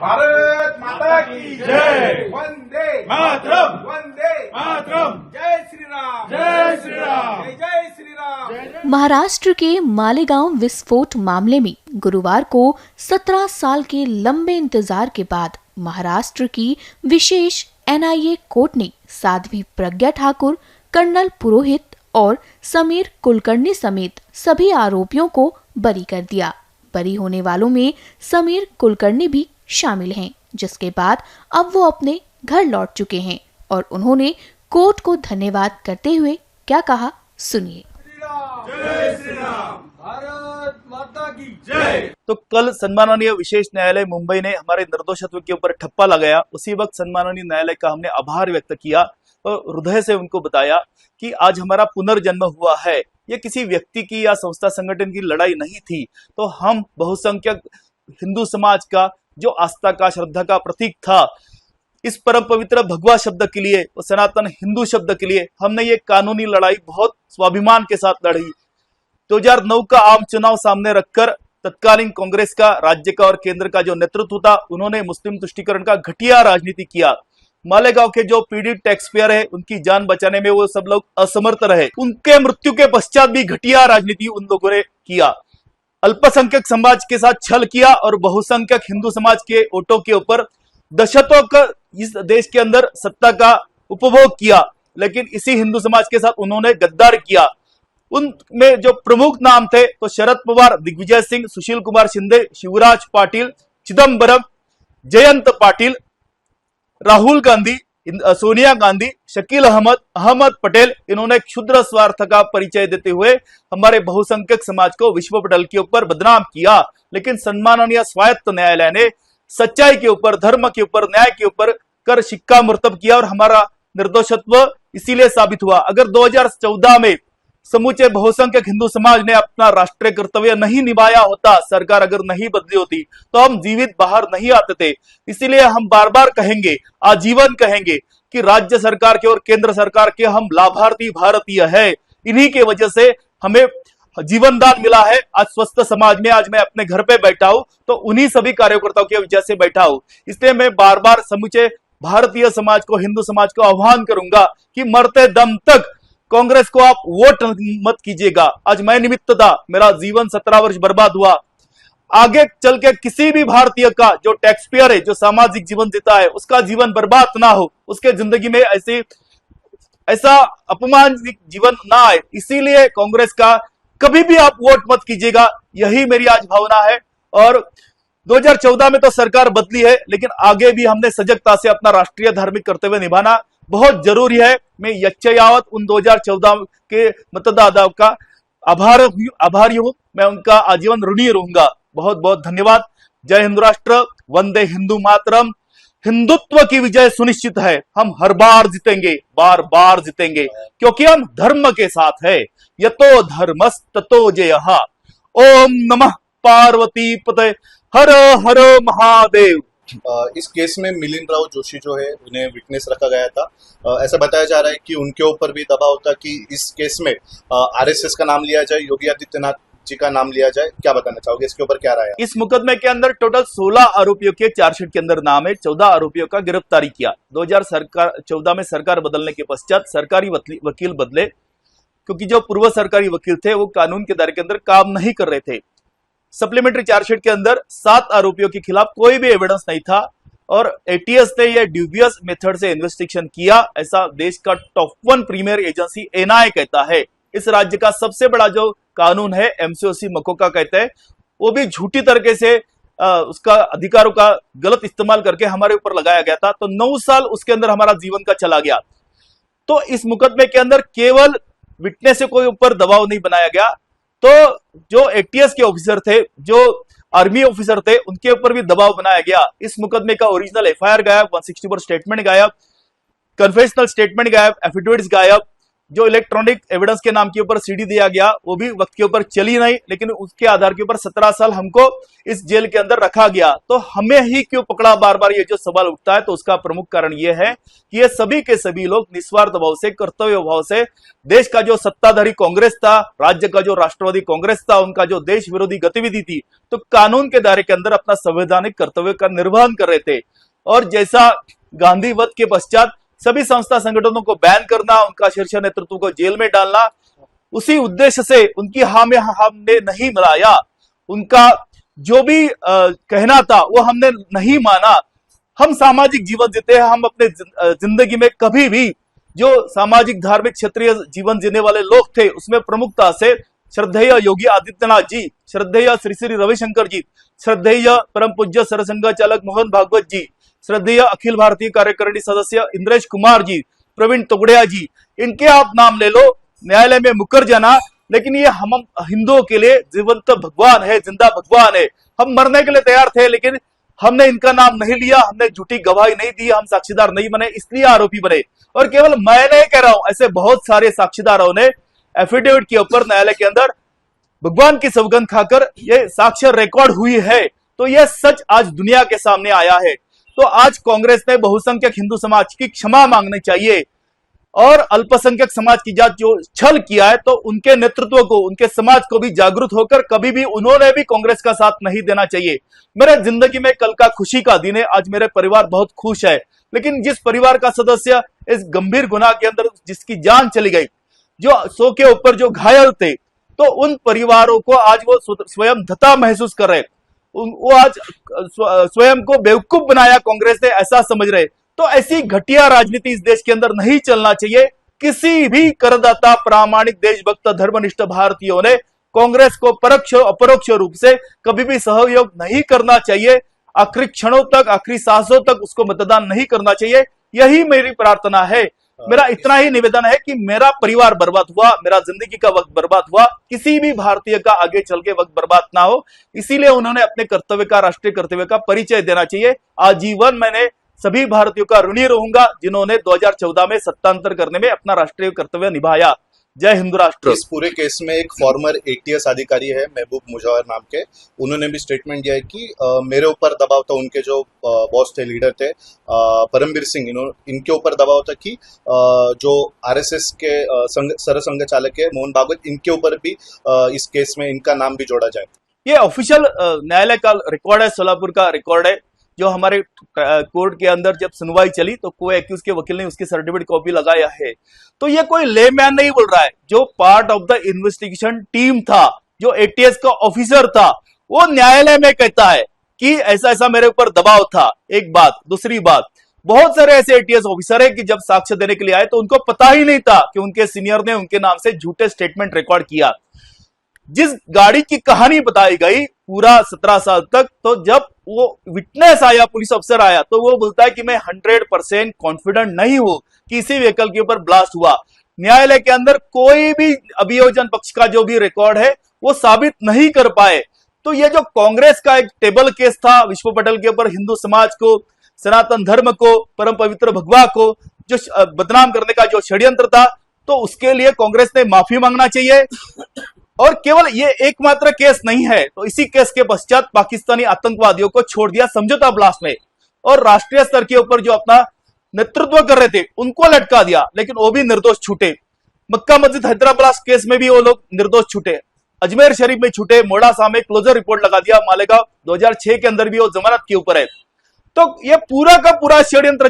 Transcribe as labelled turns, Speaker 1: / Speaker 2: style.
Speaker 1: भारत माता की जय। वंदे मातरम, वंदे मातरम। जय श्री राम, जय श्री राम, जय जय श्री राम।
Speaker 2: महाराष्ट्र के मालेगांव विस्फोट मामले में गुरुवार को 17 साल के लंबे इंतजार के बाद महाराष्ट्र की विशेष एनआईए कोर्ट ने साध्वी प्रज्ञा ठाकुर, कर्नल पुरोहित और समीर कुलकर्णी समेत सभी आरोपियों को बरी कर दिया। बरी होने वालों में समीर कुलकर्णी भी शामिल हैं, जिसके बाद अब वो अपने घर लौट चुके हैं और उन्होंने कोर्ट को धन्यवाद करते हुए क्या कहा, सुनिए।
Speaker 1: जय श्री राम, भारत माता की जय।
Speaker 3: तो कल सम्माननीय विशेष न्यायालय मुंबई ने हमारे निर्दोषत्व के ऊपर ठप्पा लगाया। उसी वक्त सम्माननीय न्यायालय का हमने आभार व्यक्त किया और हृदय से उनको बताया कि आज हमारा पुनर्जन्म हुआ है। ये किसी व्यक्ति की या संस्था संगठन की लड़ाई नहीं थी। तो हम बहुसंख्यक हिंदू समाज का जो आस्था का, श्रद्धा का प्रतीक था, इस परम पवित्र भगवा शब्द के लिए, सनातन हिंदू शब्द के लिए हमने ये कानूनी लड़ाई बहुत स्वाभिमान के साथ लड़ी। 2009 का आम चुनाव सामने रखकर तत्कालीन कांग्रेस का, राज्य का और केंद्र का जो नेतृत्व था, उन्होंने मुस्लिम तुष्टीकरण का घटिया राजनीति किया। मालेगांव के जो पीड़ित टैक्स पेयर है, उनकी जान बचाने में वो सब लोग असमर्थ रहे। उनके मृत्यु के पश्चात भी घटिया राजनीति उन लोगों ने किया। अल्पसंख्यक समाज के साथ छल किया और बहुसंख्यक हिंदू समाज के वोटों के ऊपर दशकों का इस देश के अंदर सत्ता का उपभोग किया। लेकिन इसी हिंदू समाज के साथ उन्होंने गद्दार किया। उनमें जो प्रमुख नाम थे तो शरद पवार, दिग्विजय सिंह, सुशील कुमार शिंदे, शिवराज पाटिल, चिदम्बरम, जयंत पाटिल, राहुल गांधी, सोनिया गांधी, शकील अहमद, अहमद पटेल, इन्होंने क्षुद्र स्वार्थ का परिचय देते हुए हमारे बहुसंख्यक समाज को विश्व पटल के ऊपर बदनाम किया। लेकिन सम्माननीय स्वायत्त न्यायालय ने सच्चाई के ऊपर, धर्म के ऊपर, न्याय के ऊपर कर सिक्का मुर्तब किया और हमारा निर्दोषत्व इसीलिए साबित हुआ। अगर 2014 में समूचे बहुसंख्यक हिंदू समाज ने अपना राष्ट्रीय कर्तव्य नहीं निभाया होता, सरकार अगर नहीं बदली होती, तो हम जीवित बाहर नहीं आते थे। इसीलिए हम बार बार कहेंगे, आजीवन कहेंगे कि राज्य सरकार के और केंद्र सरकार के हम लाभार्थी भारतीय है। इन्हीं के वजह से हमें जीवन दान मिला है। आज स्वस्थ समाज में आज मैं अपने घर पे बैठा हूं तो उन्हीं सभी कार्यकर्ताओं की वजह से बैठा हूं। इसलिए मैं बार बार समूचे भारतीय समाज को, हिंदू समाज को आह्वान करूंगा कि मरते दम तक कांग्रेस को आप वोट मत कीजिएगा। आज मैं निमित्त था, मेरा जीवन 17 वर्ष बर्बाद हुआ। आगे चल के किसी भी भारतीय का जो टैक्स पेयर है, जो सामाजिक जीवन जीता है, उसका जीवन बर्बाद ना हो, उसके जिंदगी में ऐसा अपमानजनक जीवन ना आए। इसीलिए कांग्रेस का कभी भी आप वोट मत कीजिएगा, यही मेरी आज भावना है। और 2014 में तो सरकार बदली है, लेकिन आगे भी हमने सजगता से अपना राष्ट्रीय धार्मिक कर्तव्य निभाना बहुत जरूरी है। मैं यच्चयावत उन 2014 के मतदाताओं का आभारी हूं। मैं उनका आजीवन ऋणी रहूंगा। बहुत बहुत धन्यवाद। जय हिंदू राष्ट्र, वंदे हिंदू मातरम। हिंदुत्व की विजय सुनिश्चित है। हम हर बार जीतेंगे, बार बार जीतेंगे, क्योंकि हम धर्म के साथ है। यतो धर्मस्ततो जयः। ओम नमः पार्वती पते, हर हर महादेव।
Speaker 4: इस केस में मिलिंद राव जोशी जो है, उन्हें विटनेस रखा गया था। ऐसा बताया जा रहा है कि उनके ऊपर भी दबाव था कि इस केस में आरएसएस का नाम लिया जाए, योगी आदित्यनाथ जी का नाम लिया जाए। क्या बताना चाहोगे इसके ऊपर, क्या राय है?
Speaker 3: इस मुकदमे के अंदर टोटल 16 आरोपियों के चार्जशीट के अंदर नाम है। 14 आरोपियों का गिरफ्तारी किया। 2014 में सरकार बदलने के पश्चात सरकारी वकील बदले, क्योंकि जो पूर्व सरकारी वकील थे वो कानून के दायरे के अंदर काम नहीं कर रहे थे। सप्लीमेंट्री चार्जशीट के अंदर 7 आरोपियों के खिलाफ कोई भी एविडेंस नहीं था और एटीएस ने यह ड्यूबियस मेथड से इन्वेस्टिगेशन किया, ऐसा देश का टॉप 1 प्रीमियर एजेंसी एनआईए कहता है। इस राज्य का सबसे बड़ा जो कानून है एमसीओसी मकोका कहते हैं, वो भी झूठी तरीके से उसका अधिकारों का गलत इस्तेमाल करके हमारे ऊपर लगाया गया था। तो 9 साल उसके अंदर हमारा जीवन का चला गया। तो इस मुकदमे के अंदर केवल विटनेस से कोई ऊपर दबाव नहीं बनाया गया, तो जो एटीएस के ऑफिसर थे, जो आर्मी ऑफिसर थे, उनके ऊपर भी दबाव बनाया गया। इस मुकदमे का ओरिजिनल एफआईआर गायब, 164 स्टेटमेंट गायब, कन्फेशनल स्टेटमेंट गायब, एफिडेविट्स गायब, जो इलेक्ट्रॉनिक एविडेंस के नाम के ऊपर सीडी दिया गया वो भी वक्त के ऊपर चली नहीं, लेकिन उसके आधार के ऊपर 17 साल हमको इस जेल के अंदर रखा गया। तो हमें ही क्यों पकड़ा, बार बार ये जो सवाल उठता है, तो उसका प्रमुख कारण ये है कि ये सभी के सभी लोग निस्वार्थ भाव से, कर्तव्य भाव से देश का जो सत्ताधारी कांग्रेस था, राज्य का जो राष्ट्रवादी कांग्रेस था, उनका जो देश विरोधी गतिविधि थी, तो कानून के दायरे के अंदर अपना संवैधानिक कर्तव्य का निर्वहन कर रहे थे। और जैसा गांधी वध के पश्चात सभी संस्था संगठनों को बैन करना, उनका शीर्ष नेतृत्व को जेल में डालना, उसी उद्देश्य से उनकी में हमने नहीं मिलाया, उनका जो भी कहना था वो हमने नहीं माना। हम सामाजिक जीवन जीते हैं, हम अपने जिंदगी में कभी भी जो सामाजिक धार्मिक क्षेत्रीय जीवन जीने वाले लोग थे उसमें प्रमुखता से श्रद्धेय योगी आदित्यनाथ जी, श्रद्धेय श्री श्री रविशंकर जी, श्रद्धेय परम पूज्य सरसंघ चालक मोहन भागवत जी, श्रद्धेय अखिल भारतीय कार्यकारिणी सदस्य इंद्रेश कुमार जी, प्रवीण तोगड़िया जी, इनके आप नाम ले लो, न्यायालय में मुकर जाना। लेकिन ये हम हिंदुओं के लिए जीवंत भगवान है, जिंदा भगवान है। हम मरने के लिए तैयार थे, लेकिन हमने इनका नाम नहीं लिया, हमने झूठी गवाही नहीं दी, हम साक्षीदार नहीं बने, इसलिए आरोपी बने। और केवल मैं नहीं कह रहा हूं, ऐसे बहुत सारे साक्षीदारों ने एफिडेविट के ऊपर न्यायालय के अंदर भगवान की सौगंध खाकर ये साक्ष्य रिकॉर्ड हुई है। तो यह सच आज दुनिया के सामने आया है। तो आज कांग्रेस ने बहुसंख्यक हिंदू समाज की क्षमा मांगनी चाहिए और अल्पसंख्यक समाज की जात जो छल किया है, तो उनके नेतृत्व को, उनके समाज को भी जागरूक होकर कभी भी उन्होंने भी कांग्रेस का साथ नहीं देना चाहिए। मेरे जिंदगी में कल का खुशी का दिन है, आज मेरे परिवार बहुत खुश है, लेकिन जिस परिवार का सदस्य इस गंभीर गुनाह के अंदर जिसकी जान चली गई, जो 100 के ऊपर जो घायल थे, तो उन परिवारों को आज वो स्वयं धता महसूस कर रहे, वो आज स्वयं को बेवकूफ बनाया कांग्रेस ने, ऐसा समझ रहे। तो ऐसी घटिया राजनीति इस देश के अंदर नहीं चलना चाहिए। किसी भी करदाता, प्रामाणिक, देशभक्त, धर्मनिष्ठ भारतीयों ने कांग्रेस को परोक्ष अपरोक्ष रूप से कभी भी सहयोग नहीं करना चाहिए। आखिरी क्षणों तक, आखिरी सांसों तक उसको मतदान नहीं करना चाहिए। यही मेरी प्रार्थना है। मेरा इतना ही निवेदन है कि मेरा परिवार बर्बाद हुआ, मेरा जिंदगी का वक्त बर्बाद हुआ, किसी भी भारतीय का आगे चल के वक्त बर्बाद ना हो, इसीलिए उन्होंने अपने कर्तव्य का, राष्ट्रीय कर्तव्य का परिचय देना चाहिए। आजीवन मैंने सभी भारतीयों का ऋणी रहूंगा जिन्होंने 2014 में सत्तांतर करने में अपना राष्ट्रीय कर्तव्य निभाया। जय हिंद राष्ट्र।
Speaker 4: इस पूरे केस में एक फॉर्मर ATS अधिकारी है, महबूब मुजव्वर नाम के, उन्होंने भी स्टेटमेंट दिया है कि मेरे ऊपर दबाव था, उनके जो बॉस थे, लीडर थे परमबीर सिंह, इनके ऊपर दबाव था कि जो RSS के सरसंघ चालक है मोहन भागवत, इनके ऊपर भी इस केस में इनका नाम भी जोड़ा जाए।
Speaker 3: ये ऑफिशियल न्यायालय का रिकॉर्ड है, सोलापुर का रिकॉर्ड है, जो हमारे कोर्ट के अंदर जब सुनवाई चली तो कोई एक्यूज के वकील ने उसकी सर्टिफिकेट कॉपी लगाया है। तो ये कोई लेमैन नहीं बोल रहा है, जो part of the investigation team था, जो ATS का ऑफिसर था, वो न्यायालय में कहता है कि ऐसा ऐसा मेरे ऊपर दबाव था। एक बात। दूसरी बात, बहुत सारे ऐसे ATS ऑफिसर है कि जब साक्ष्य देने के लिए आए तो उनको पता ही नहीं था कि उनके सीनियर ने उनके नाम से झूठे स्टेटमेंट रिकॉर्ड किया। जिस गाड़ी की कहानी बताई गई पूरा 17 साल तक, तो जब वो विटनेस आया, पुलिस अफसर आया, तो वो बोलता है कि मैं 100% कॉन्फिडेंट नहीं हूं कि इसी व्हीकल के ऊपर ब्लास्ट हुआ। न्यायालय के अंदर कोई भी अभियोजन पक्ष का जो भी रिकॉर्ड है वो साबित नहीं कर पाए। तो ये जो कांग्रेस का एक टेबल केस था विश्व पटेल के ऊपर, हिंदू समाज को, सनातन धर्म को, परम पवित्र भगवा को जो बदनाम करने का जो षड्यंत्र था, तो उसके लिए कांग्रेस ने माफी मांगना चाहिए। और केवल ये एकमात्र केस नहीं है, तो इसी केस के पश्चात पाकिस्तानी आतंकवादियों को छोड़ दिया समझौता ब्लास्ट में, और राष्ट्रीय स्तर के ऊपर जो अपना नेतृत्व कर रहे थे उनको लटका दिया, लेकिन वो भी निर्दोष छूटे। मक्का मस्जिद हैदराबाद केस में भी वो लोग निर्दोष छूटे, अजमेर शरीफ में छूटे, मोड़ासा में क्लोजर रिपोर्ट लगा दिया, मालेगांव 2006 के अंदर भी वो जमानत के ऊपर है। तो ये पूरा का पूरा षड्यंत्र